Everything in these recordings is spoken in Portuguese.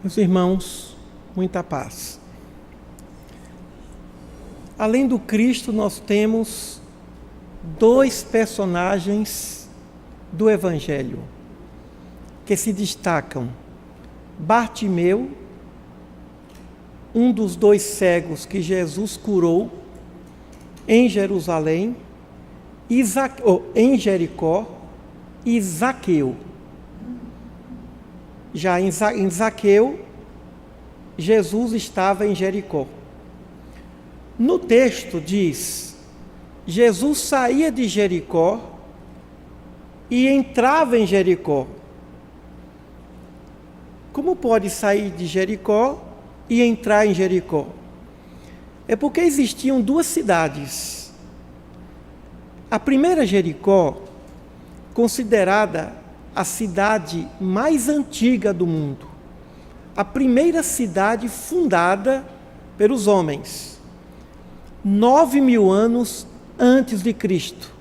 Meus irmãos, muita paz. Além do Cristo, nós temos dois personagens do Evangelho que se destacam. Bartimeu, um dos dois cegos que Jesus curou em Jerusalém, em Jericó, e Zaqueu. Já em Zaqueu, Jesus estava em Jericó. No texto diz, Jesus saía de Jericó e entrava em Jericó. Como pode sair de Jericó e entrar em Jericó? É porque existiam duas cidades. A primeira, Jericó, considerada a cidade mais antiga do mundo, a primeira cidade fundada pelos homens, 9.000 anos antes de Cristo,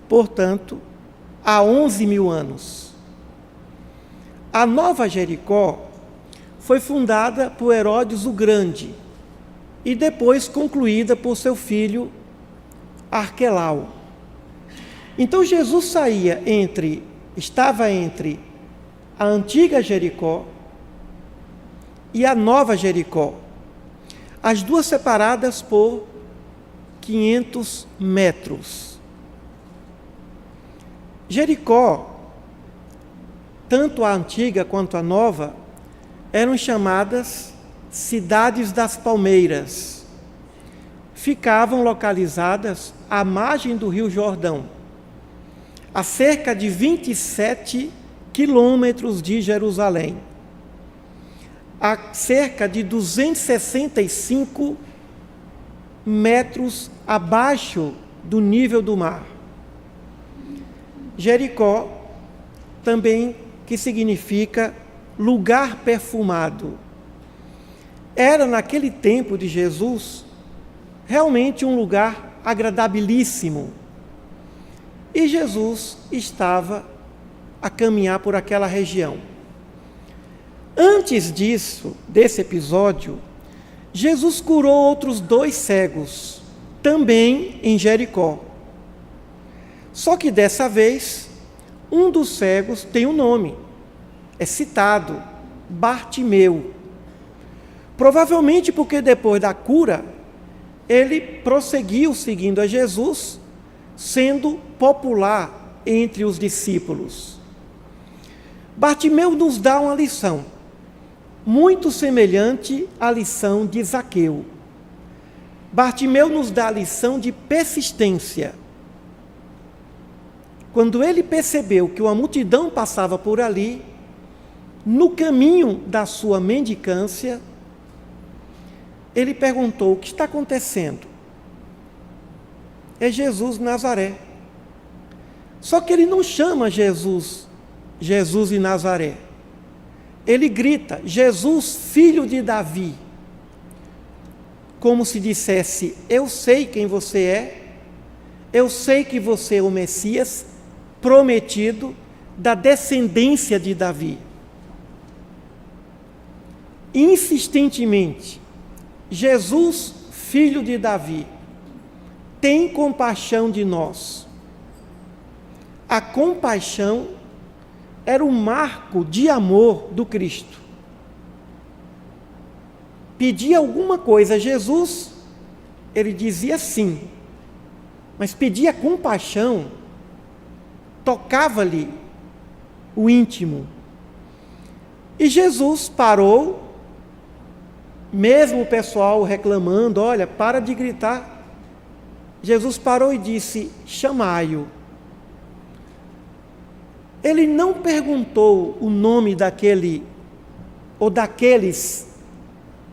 portanto, há 11.000 anos. A Nova Jericó foi fundada por Herodes o Grande e depois concluída por seu filho Arquelau. Então Jesus estava entre a antiga Jericó e a Nova Jericó, as duas separadas por 500 metros. Jericó, tanto a antiga quanto a nova, eram chamadas Cidades das Palmeiras. Ficavam localizadas à margem do Rio Jordão, a cerca de 27 quilômetros de Jerusalém, a cerca de 265 metros abaixo do nível do mar. Jericó, também que significa lugar perfumado, era naquele tempo de Jesus realmente um lugar agradabilíssimo. E Jesus estava a caminhar por aquela região. Antes desse episódio, Jesus curou outros 2 cegos, também em Jericó. Só que dessa vez, um dos cegos tem um nome, é citado, Bartimeu. Provavelmente porque depois da cura, ele prosseguiu seguindo a Jesus, sendo popular entre os discípulos. Bartimeu nos dá uma lição, muito semelhante à lição de Zaqueu. Bartimeu nos dá a lição de persistência. Quando ele percebeu que uma multidão passava por ali, no caminho da sua mendicância, ele perguntou: o que está acontecendo? É Jesus de Nazaré. Só que ele não chama Jesus de Nazaré. Ele grita: Jesus, filho de Davi. Como se dissesse: eu sei quem você é, eu sei que você é o Messias prometido da descendência de Davi. Insistentemente, Jesus, filho de Davi, tem compaixão de nós. A compaixão era o marco de amor do Cristo. Pedia alguma coisa a Jesus, ele dizia sim, mas pedia compaixão, tocava-lhe o íntimo. E Jesus parou, mesmo o pessoal reclamando: olha, para de gritar. Jesus parou e disse: chamai-o. Ele não perguntou o nome daquele ou daqueles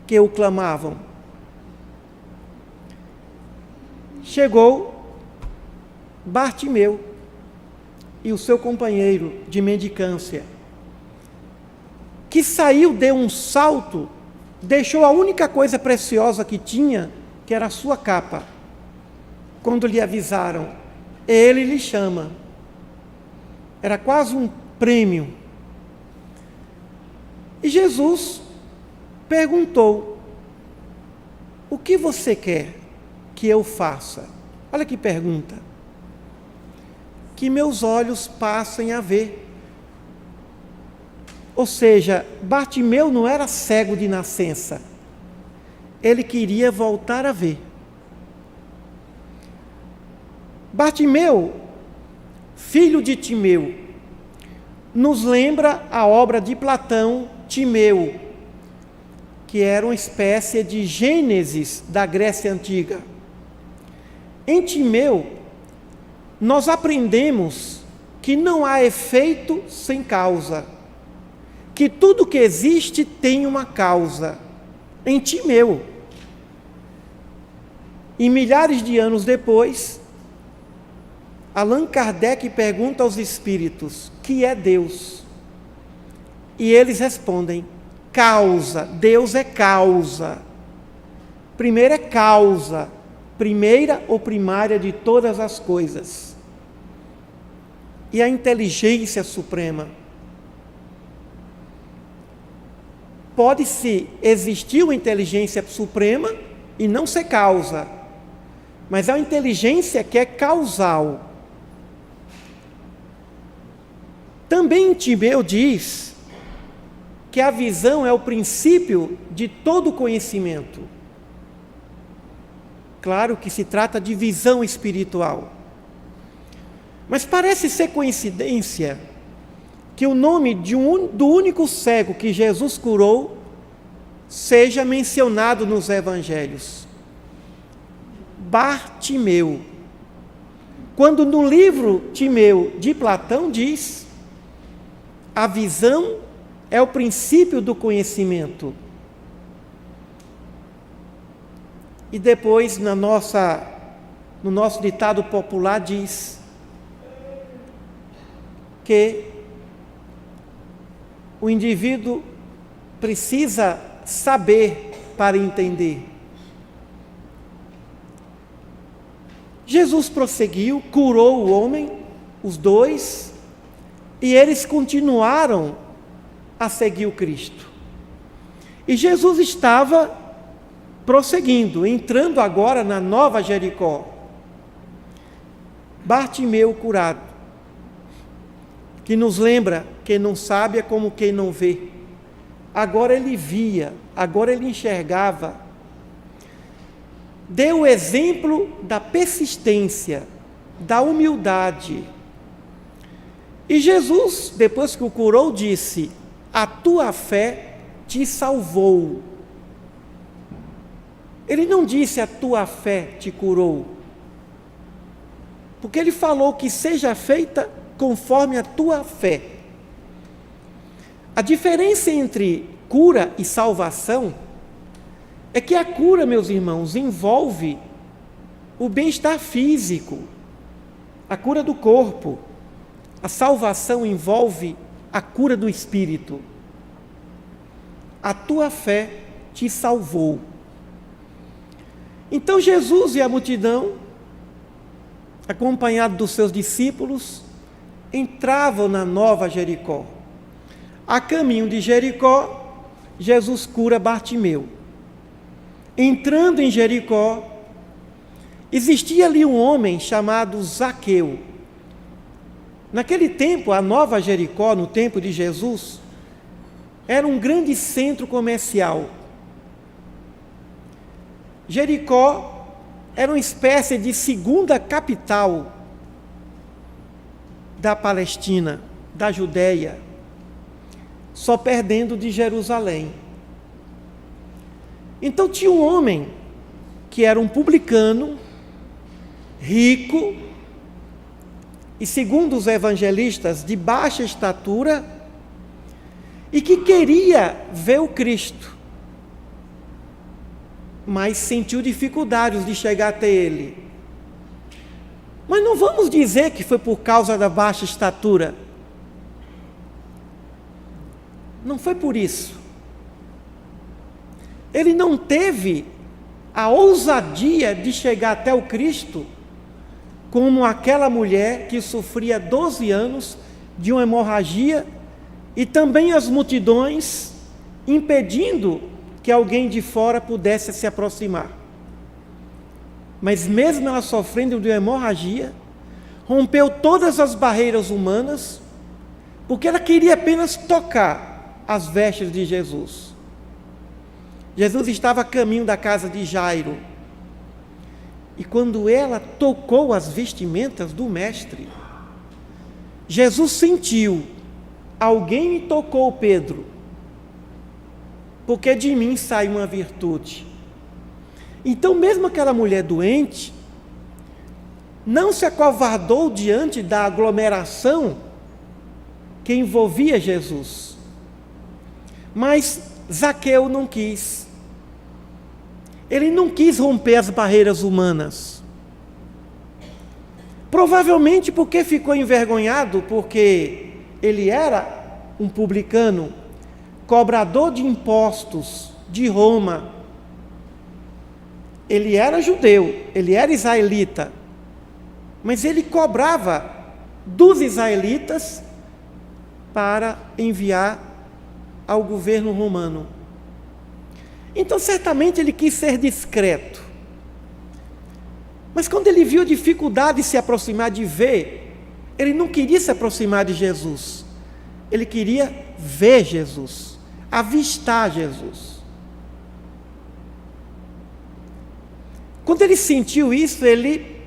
que o clamavam. Chegou Bartimeu e o seu companheiro de mendicância, que saiu, deu um salto, deixou a única coisa preciosa que tinha, que era a sua capa. Quando lhe avisaram, ele lhe chama. Era quase um prêmio. E Jesus perguntou: o que você quer que eu faça? Olha que pergunta. Que meus olhos passem a ver. Ou seja, Bartimeu não era cego de nascença. Ele queria voltar a ver. Bartimeu, filho de Timeu, nos lembra a obra de Platão, Timeu, que era uma espécie de Gênesis da Grécia Antiga. Em Timeu, nós aprendemos que não há efeito sem causa, que tudo que existe tem uma causa. Em Timeu. E milhares de anos depois, Allan Kardec pergunta aos espíritos: que é Deus? E eles respondem: causa. Deus é causa. Primeiro é causa, primeira ou primária de todas as coisas. E a inteligência suprema. Pode-se existir uma inteligência suprema e não ser causa, mas é uma inteligência que é causal. Também Timeu diz que a visão é o princípio de todo conhecimento. Claro que se trata de visão espiritual. Mas parece ser coincidência que o nome do único cego que Jesus curou seja mencionado nos evangelhos. Bartimeu. Quando no livro Timeu de Platão diz: a visão é o princípio do conhecimento. E depois no nosso ditado popular diz que o indivíduo precisa saber para entender. Jesus prosseguiu, curou o homem, os dois, e eles continuaram a seguir o Cristo. E Jesus estava prosseguindo, entrando agora na Nova Jericó. Bartimeu curado, que nos lembra: quem não sabe é como quem não vê. Agora ele via, agora ele enxergava. Deu o exemplo da persistência, da humildade. E Jesus, depois que o curou, disse: a tua fé te salvou. Ele não disse: a tua fé te curou, porque ele falou que seja feita conforme a tua fé. A diferença entre cura e salvação é que a cura, meus irmãos, envolve o bem-estar físico, a cura do corpo. A salvação envolve a cura do espírito. A tua fé te salvou. Então Jesus e a multidão, acompanhado dos seus discípulos, entravam na Nova Jericó. A caminho de Jericó, Jesus cura Bartimeu. Entrando em Jericó, existia ali um homem chamado Zaqueu. Naquele tempo, a Nova Jericó, no tempo de Jesus, era um grande centro comercial. Jericó era uma espécie de segunda capital da Palestina, da Judéia, só perdendo de Jerusalém. Então tinha um homem que era um publicano, rico, e segundo os evangelistas, de baixa estatura, e que queria ver o Cristo, mas sentiu dificuldades de chegar até ele. Mas não vamos dizer que foi por causa da baixa estatura. Não foi por isso. Ele não teve a ousadia de chegar até o Cristo como aquela mulher que sofria 12 anos de uma hemorragia, e também as multidões impedindo que alguém de fora pudesse se aproximar. Mas mesmo ela sofrendo de uma hemorragia, rompeu todas as barreiras humanas, porque ela queria apenas tocar as vestes de Jesus. Jesus estava a caminho da casa de Jairo, e quando ela tocou as vestimentas do mestre, Jesus sentiu: alguém me tocou, Pedro, porque de mim sai uma virtude. Então, mesmo aquela mulher doente não se acovardou diante da aglomeração que envolvia Jesus. Mas Zaqueu não quis. Ele não quis romper as barreiras humanas. Provavelmente porque ficou envergonhado, porque ele era um publicano, cobrador de impostos de Roma. Ele era judeu, ele era israelita, mas ele cobrava dos israelitas para enviar ao governo romano. Então, certamente ele quis ser discreto. Mas quando ele viu dificuldade de se aproximar, de ver, ele não queria se aproximar de Jesus. Ele queria ver Jesus, avistar Jesus. Quando ele sentiu isso, ele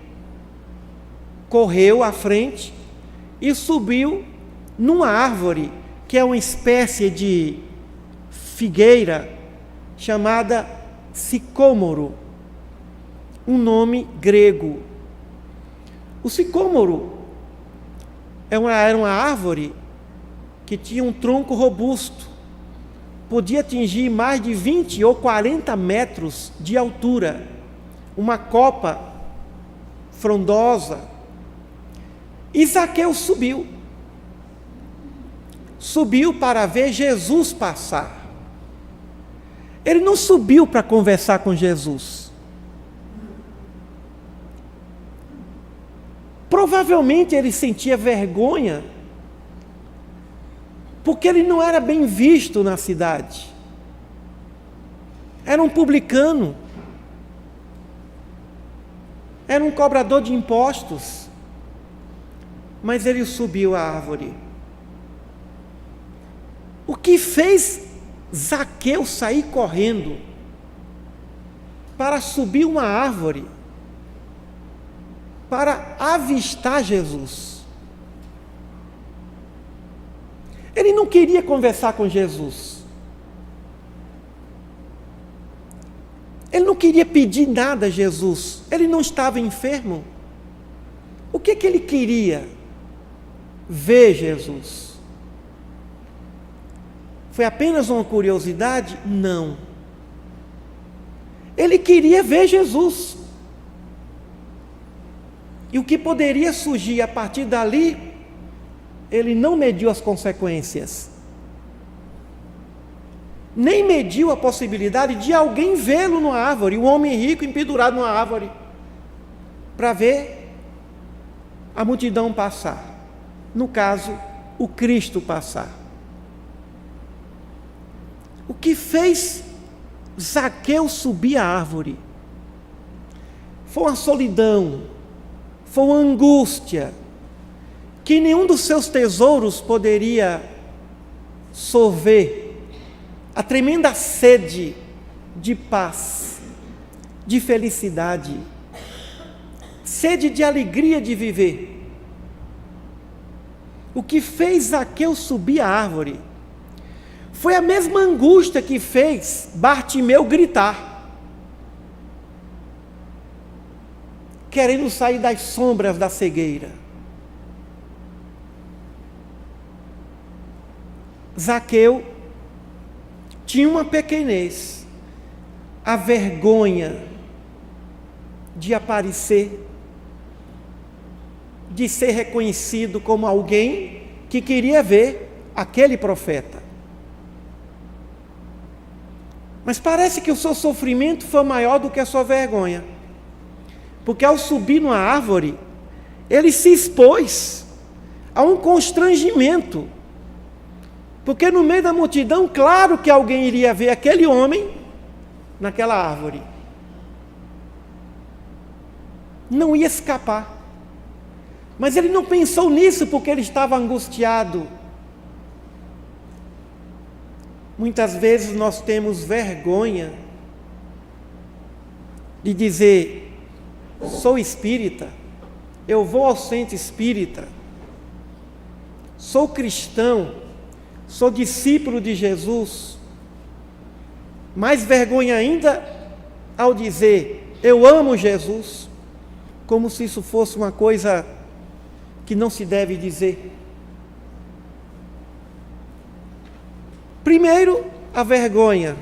correu à frente e subiu numa árvore, que é uma espécie de figueira, chamada sicômoro, um nome grego. O sicômoro era uma árvore que tinha um tronco robusto, podia atingir mais de 20 ou 40 metros de altura, uma copa frondosa. E Zaqueu subiu para ver Jesus passar. Ele não subiu para conversar com Jesus. Provavelmente ele sentia vergonha, porque ele não era bem visto na cidade. Era um publicano, era um cobrador de impostos, mas ele subiu a árvore. O que fez Zaqueu sair correndo para subir uma árvore, para avistar Jesus? Ele não queria conversar com Jesus. Ele não queria pedir nada a Jesus. Ele não estava enfermo. O que ele queria? Ver Jesus. Foi apenas uma curiosidade? Não. Ele queria ver Jesus. E o que poderia surgir a partir dali, ele não mediu as consequências. Nem mediu a possibilidade de alguém vê-lo numa árvore, um homem rico empendurado numa árvore, para ver a multidão passar. No caso, o Cristo passar. O que fez Zaqueu subir a árvore foi uma solidão, foi uma angústia, que nenhum dos seus tesouros poderia sorver. A tremenda sede de paz, de felicidade, sede de alegria de viver. O que fez Zaqueu subir a árvore foi a mesma angústia que fez Bartimeu gritar, querendo sair das sombras da cegueira. Zaqueu tinha uma pequenez, a vergonha de aparecer, de ser reconhecido como alguém que queria ver aquele profeta. Mas parece que o seu sofrimento foi maior do que a sua vergonha, porque ao subir numa árvore, ele se expôs a um constrangimento, porque no meio da multidão, claro que alguém iria ver aquele homem naquela árvore. Não ia escapar. Mas ele não pensou nisso porque ele estava angustiado. Muitas vezes nós temos vergonha de dizer: sou espírita, eu vou ao centro espírita, sou cristão, sou discípulo de Jesus. Mais vergonha ainda ao dizer: eu amo Jesus, como se isso fosse uma coisa que não se deve dizer. Primeiro, a vergonha.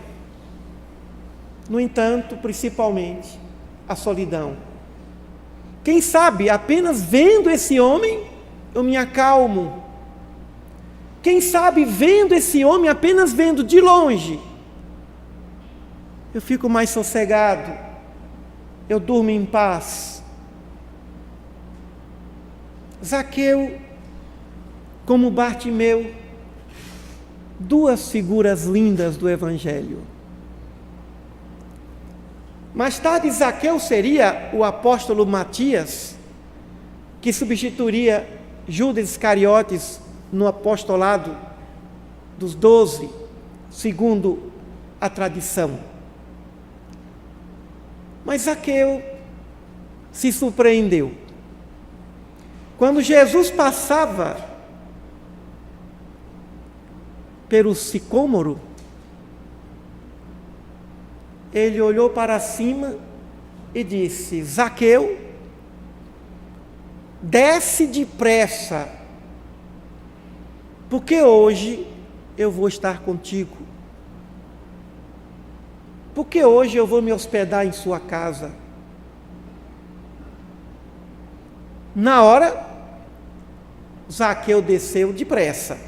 No entanto, principalmente, a solidão. Quem sabe, apenas vendo esse homem, eu me acalmo. Quem sabe, vendo esse homem, apenas vendo de longe, eu fico mais sossegado, eu durmo em paz. Zaqueu, como Bartimeu, duas figuras lindas do Evangelho. Mais tarde, Zaqueu seria o apóstolo Matias, que substituiria Judas Iscariotes no apostolado dos 12, segundo a tradição. Mas Zaqueu se surpreendeu. Quando Jesus passava pelo sicômoro, ele olhou para cima e disse: Zaqueu, desce depressa, porque hoje eu vou estar contigo. Porque hoje eu vou me hospedar em sua casa. Na hora, Zaqueu desceu depressa.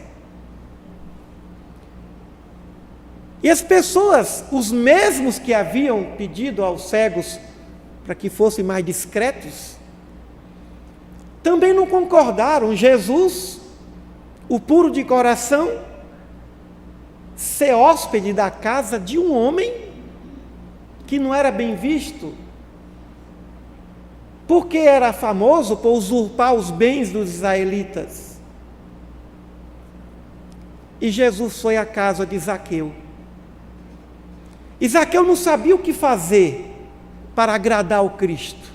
E as pessoas, os mesmos que haviam pedido aos cegos para que fossem mais discretos, também não concordaram. Jesus, o puro de coração, ser hóspede da casa de um homem que não era bem visto, porque era famoso por usurpar os bens dos israelitas. E Jesus foi à casa de Zaqueu. E Zaqueu não sabia o que fazer para agradar o Cristo.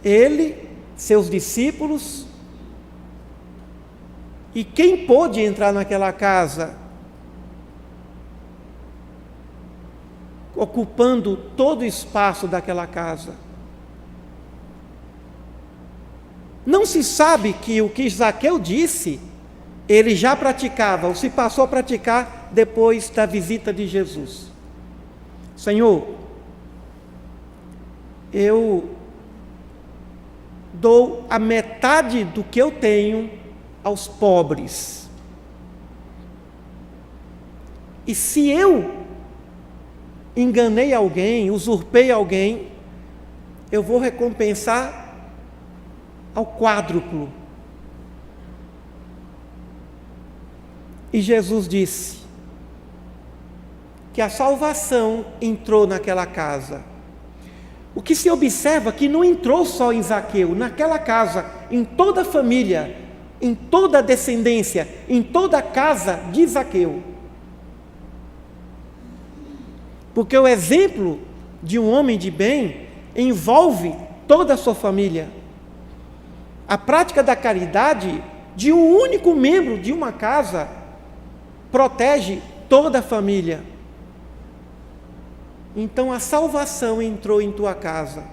Ele, seus discípulos, e quem pôde entrar naquela casa, ocupando todo o espaço daquela casa. Não se sabe que o que Zaqueu disse, ele já praticava, ou se passou a praticar depois da visita de Jesus. Senhor, eu dou a metade do que eu tenho aos pobres. E se eu enganei alguém, usurpei alguém, eu vou recompensar ao quádruplo. E Jesus disse que a salvação entrou naquela casa. O que se observa é que não entrou só em Zaqueu, naquela casa, em toda a família, em toda a descendência, em toda a casa de Zaqueu. Porque o exemplo de um homem de bem envolve toda a sua família. A prática da caridade de um único membro de uma casa protege toda a família. Então a salvação entrou em tua casa.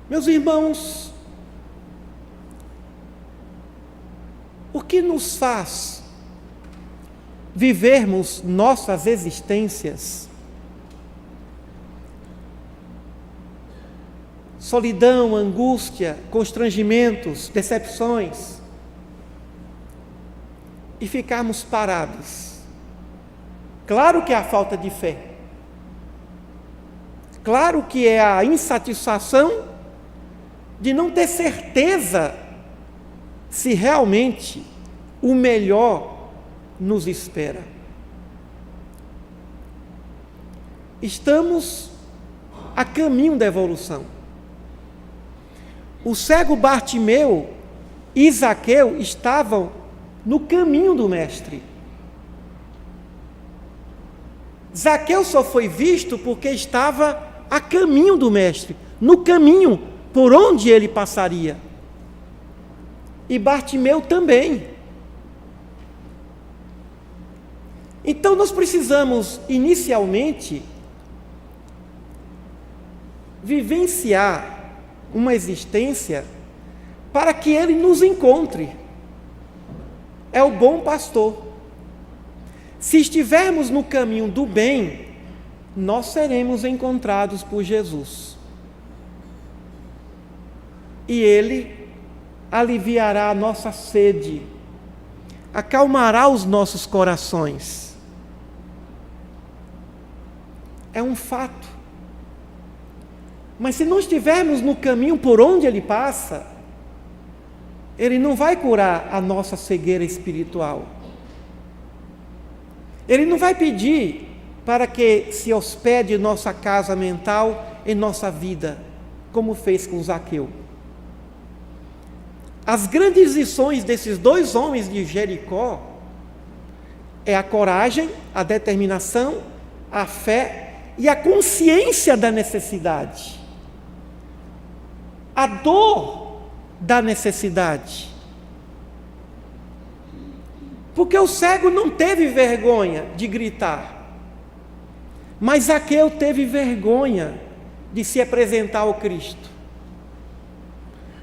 Meus irmãos, o que nos faz vivermos nossas existências? Solidão, angústia, constrangimentos, decepções, e ficarmos parados. Claro que é a falta de fé. Claro que é a insatisfação de não ter certeza se realmente o melhor nos espera. Estamos a caminho da evolução. O cego Bartimeu e Zaqueu estavam no caminho do Mestre. Zaqueu só foi visto porque estava a caminho do Mestre, no caminho por onde ele passaria. E Bartimeu também. Então nós precisamos, inicialmente, vivenciar uma existência para que ele nos encontre. É o bom pastor. Se estivermos no caminho do bem, nós seremos encontrados por Jesus. E Ele aliviará a nossa sede, acalmará os nossos corações. É um fato. Mas se não estivermos no caminho por onde Ele passa, Ele não vai curar a nossa cegueira espiritual. Ele não vai pedir para que se hospede nossa casa mental em nossa vida, como fez com Zaqueu. As grandes lições desses dois homens de Jericó é a coragem, a determinação, a fé e a consciência da necessidade. A dor da necessidade. Porque o cego não teve vergonha de gritar, mas Zaqueu teve vergonha de se apresentar ao Cristo.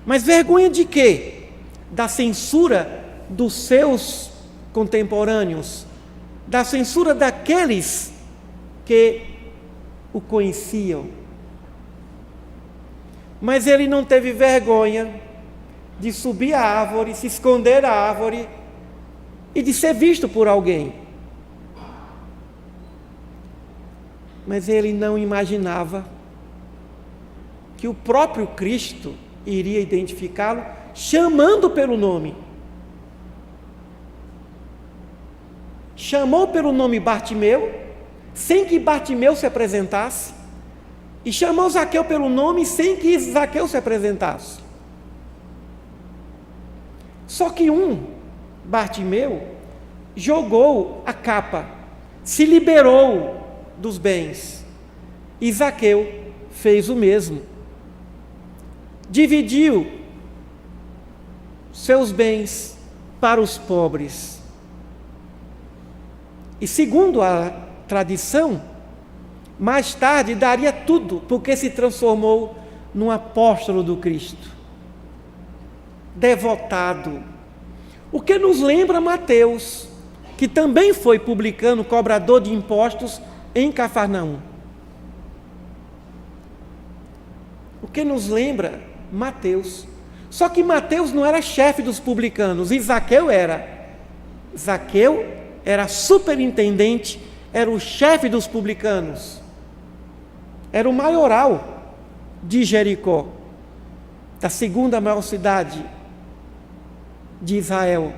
Mas vergonha de quê? Da censura dos seus contemporâneos, da censura daqueles que o conheciam. Mas ele não teve vergonha de subir a árvore, se esconder da árvore e de ser visto por alguém. Mas ele não imaginava que o próprio Cristo iria identificá-lo, chamando pelo nome. Chamou pelo nome Bartimeu, sem que Bartimeu se apresentasse, e chamou Zaqueu pelo nome, sem que Zaqueu se apresentasse. Só que Bartimeu, jogou a capa, se liberou dos bens, e Zaqueu fez o mesmo. Dividiu seus bens para os pobres. E segundo a tradição, mais tarde daria tudo, porque se transformou num apóstolo do Cristo, devotado. O que nos lembra Mateus, que também foi publicano, cobrador de impostos em Cafarnaum. O que nos lembra Mateus. Só que Mateus não era chefe dos publicanos, e Zaqueu era. Zaqueu era superintendente, era o chefe dos publicanos. Era o maioral de Jericó, da segunda maior cidade de Israel.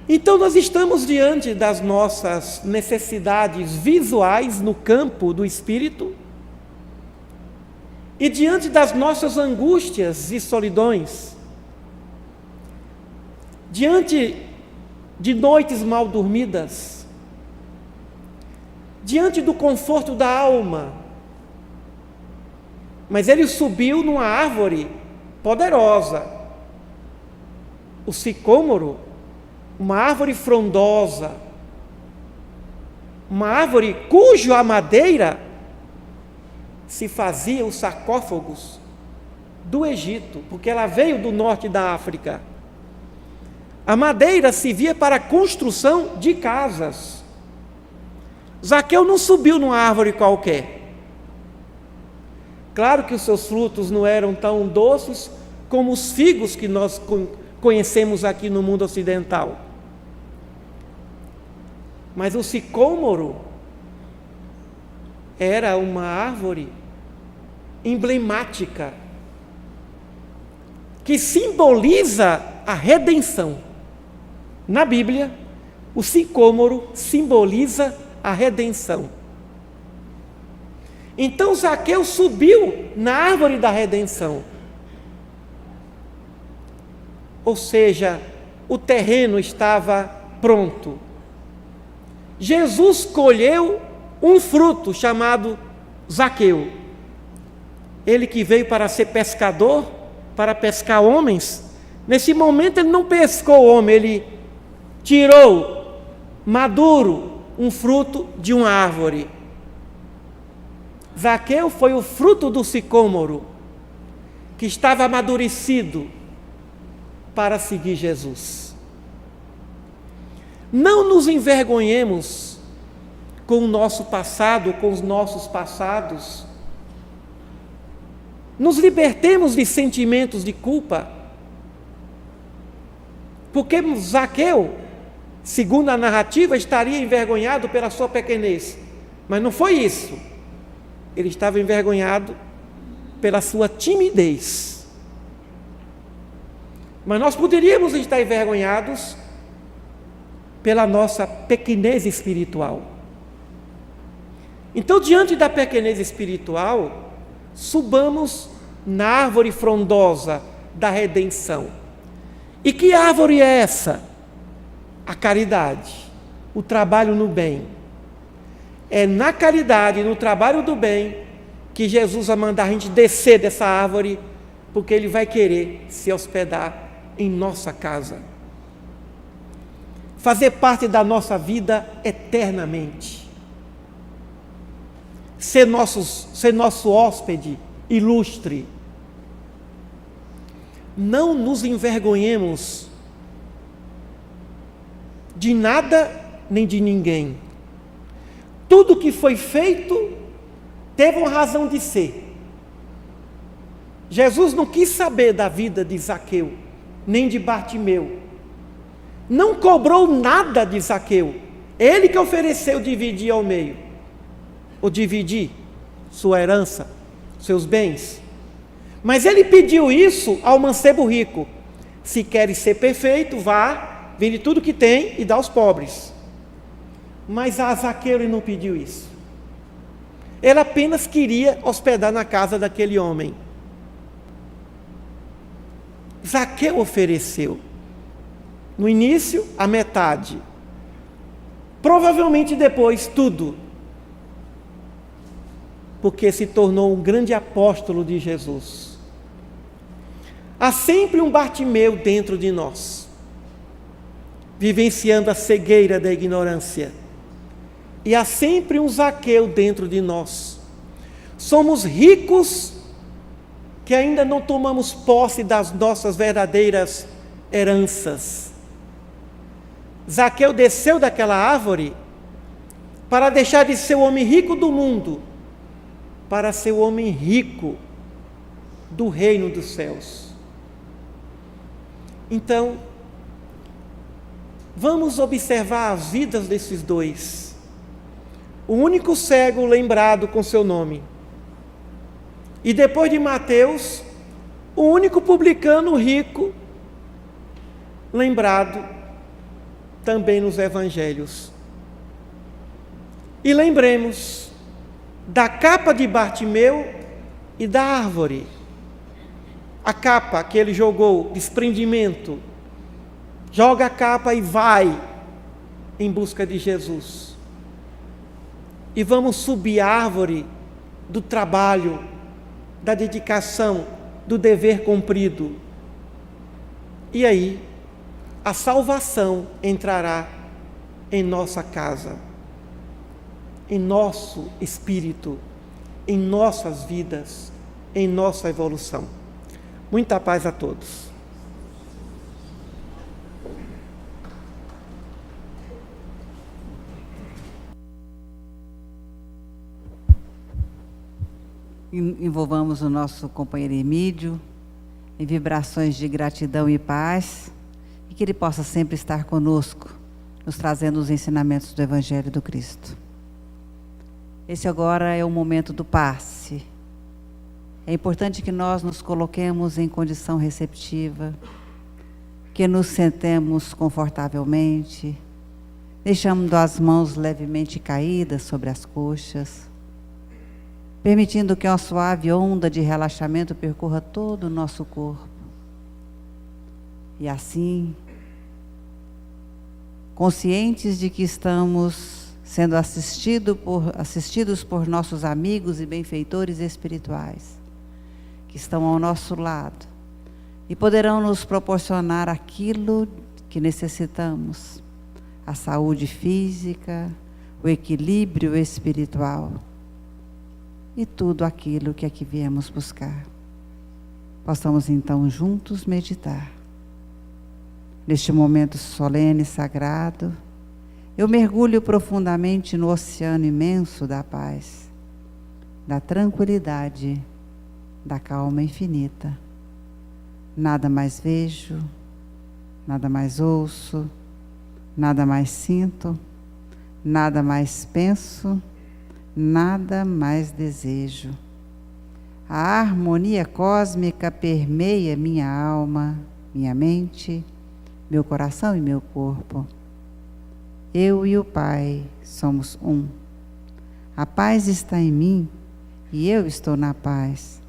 Então nós estamos diante das nossas necessidades visuais no campo do espírito e diante das nossas angústias e solidões, diante de noites mal dormidas, diante do conforto da alma. Mas ele subiu numa árvore poderosa, o sicômoro, uma árvore frondosa, uma árvore cuja madeira se fazia os sarcófagos do Egito, porque ela veio do norte da África. A madeira servia para a construção de casas. Zaqueu não subiu numa árvore qualquer. Claro que os seus frutos não eram tão doces como os figos que nós conhecemos aqui no mundo ocidental. Mas o sicômoro era uma árvore emblemática que simboliza a redenção. Na Bíblia, o sicômoro simboliza a redenção. Então Zaqueu subiu na árvore da redenção. Ou seja, o terreno estava pronto. Jesus colheu um fruto chamado Zaqueu. Ele que veio para ser pescador, para pescar homens, nesse momento ele não pescou o homem, ele tirou maduro um fruto de uma árvore. Zaqueu foi o fruto do sicômoro, que estava amadurecido para seguir Jesus. Não nos envergonhemos com o nosso passado, com os nossos passados. Nos libertemos de sentimentos de culpa. Porque Zaqueu, segundo a narrativa, estaria envergonhado pela sua pequenez. Mas não foi isso. Ele estava envergonhado pela sua timidez. Mas nós poderíamos estar envergonhados pela nossa pequenez espiritual. Então, diante da pequenez espiritual, subamos na árvore frondosa da redenção. E que árvore é essa? A caridade, o trabalho no bem. É na caridade, no trabalho do bem, que Jesus vai mandar a gente descer dessa árvore, porque Ele vai querer se hospedar em nossa casa. Fazer parte da nossa vida eternamente. Ser nosso hóspede ilustre. Não nos envergonhemos de nada nem de ninguém. Tudo que foi feito teve uma razão de ser. Jesus não quis saber da vida de Zaqueu, nem de Bartimeu. Não cobrou nada de Zaqueu. Ele que ofereceu dividir ao meio. Ou dividir sua herança, seus bens. Mas ele pediu isso ao mancebo rico. Se queres ser perfeito, vá, vende tudo que tem e dá aos pobres. Mas a Zaqueu ele não pediu isso. Ele apenas queria hospedar na casa daquele homem. Zaqueu ofereceu. No início, a metade. Provavelmente depois, tudo. Porque se tornou um grande apóstolo de Jesus. Há sempre um Bartimeu dentro de nós, vivenciando a cegueira da ignorância. E há sempre um Zaqueu dentro de nós. Somos ricos que ainda não tomamos posse das nossas verdadeiras heranças. Zaqueu desceu daquela árvore para deixar de ser o homem rico do mundo, para ser o homem rico do reino dos céus. Então, vamos observar as vidas desses dois. O único cego lembrado com seu nome. E depois de Mateus, o único publicano rico lembrado também nos evangelhos. E lembremos da capa de Bartimeu e da árvore. A capa que ele jogou, desprendimento. Joga a capa e vai em busca de Jesus. E vamos subir a árvore do trabalho, da dedicação, do dever cumprido. E aí, a salvação entrará em nossa casa, em nosso espírito, em nossas vidas, em nossa evolução. Muita paz a todos. Envolvamos o nosso companheiro Emílio em vibrações de gratidão e paz, e que ele possa sempre estar conosco, nos trazendo os ensinamentos do Evangelho do Cristo. Esse agora é o momento do passe. É importante que nós nos coloquemos em condição receptiva, que nos sentemos confortavelmente, deixando as mãos levemente caídas sobre as coxas, permitindo que uma suave onda de relaxamento percorra todo o nosso corpo. E assim, conscientes de que estamos sendo assistidos por nossos amigos e benfeitores espirituais, que estão ao nosso lado e poderão nos proporcionar aquilo que necessitamos, a saúde física, o equilíbrio espiritual e tudo aquilo que aqui viemos buscar. Possamos então juntos meditar. Neste momento solene e sagrado, eu mergulho profundamente no oceano imenso da paz, da tranquilidade, da calma infinita. Nada mais vejo, nada mais ouço, nada mais sinto, nada mais penso, nada mais desejo. A harmonia cósmica permeia minha alma, minha mente, meu coração e meu corpo. Eu e o Pai somos um. A paz está em mim e eu estou na paz.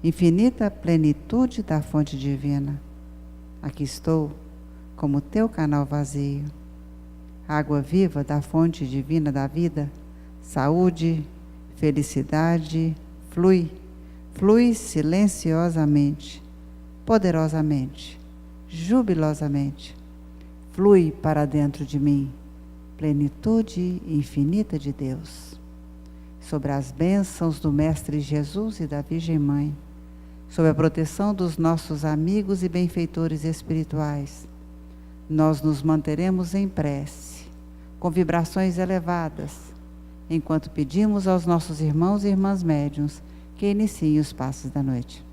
Infinita plenitude da fonte divina. Aqui estou, como teu canal vazio. Água viva da fonte divina da vida. Saúde, felicidade, flui silenciosamente, poderosamente, jubilosamente. Flui para dentro de mim, plenitude infinita de Deus. Sobre as bênçãos do Mestre Jesus e da Virgem Mãe, sob a proteção dos nossos amigos e benfeitores espirituais, nós nos manteremos em prece, com vibrações elevadas, enquanto pedimos aos nossos irmãos e irmãs médiuns que iniciem os passos da noite.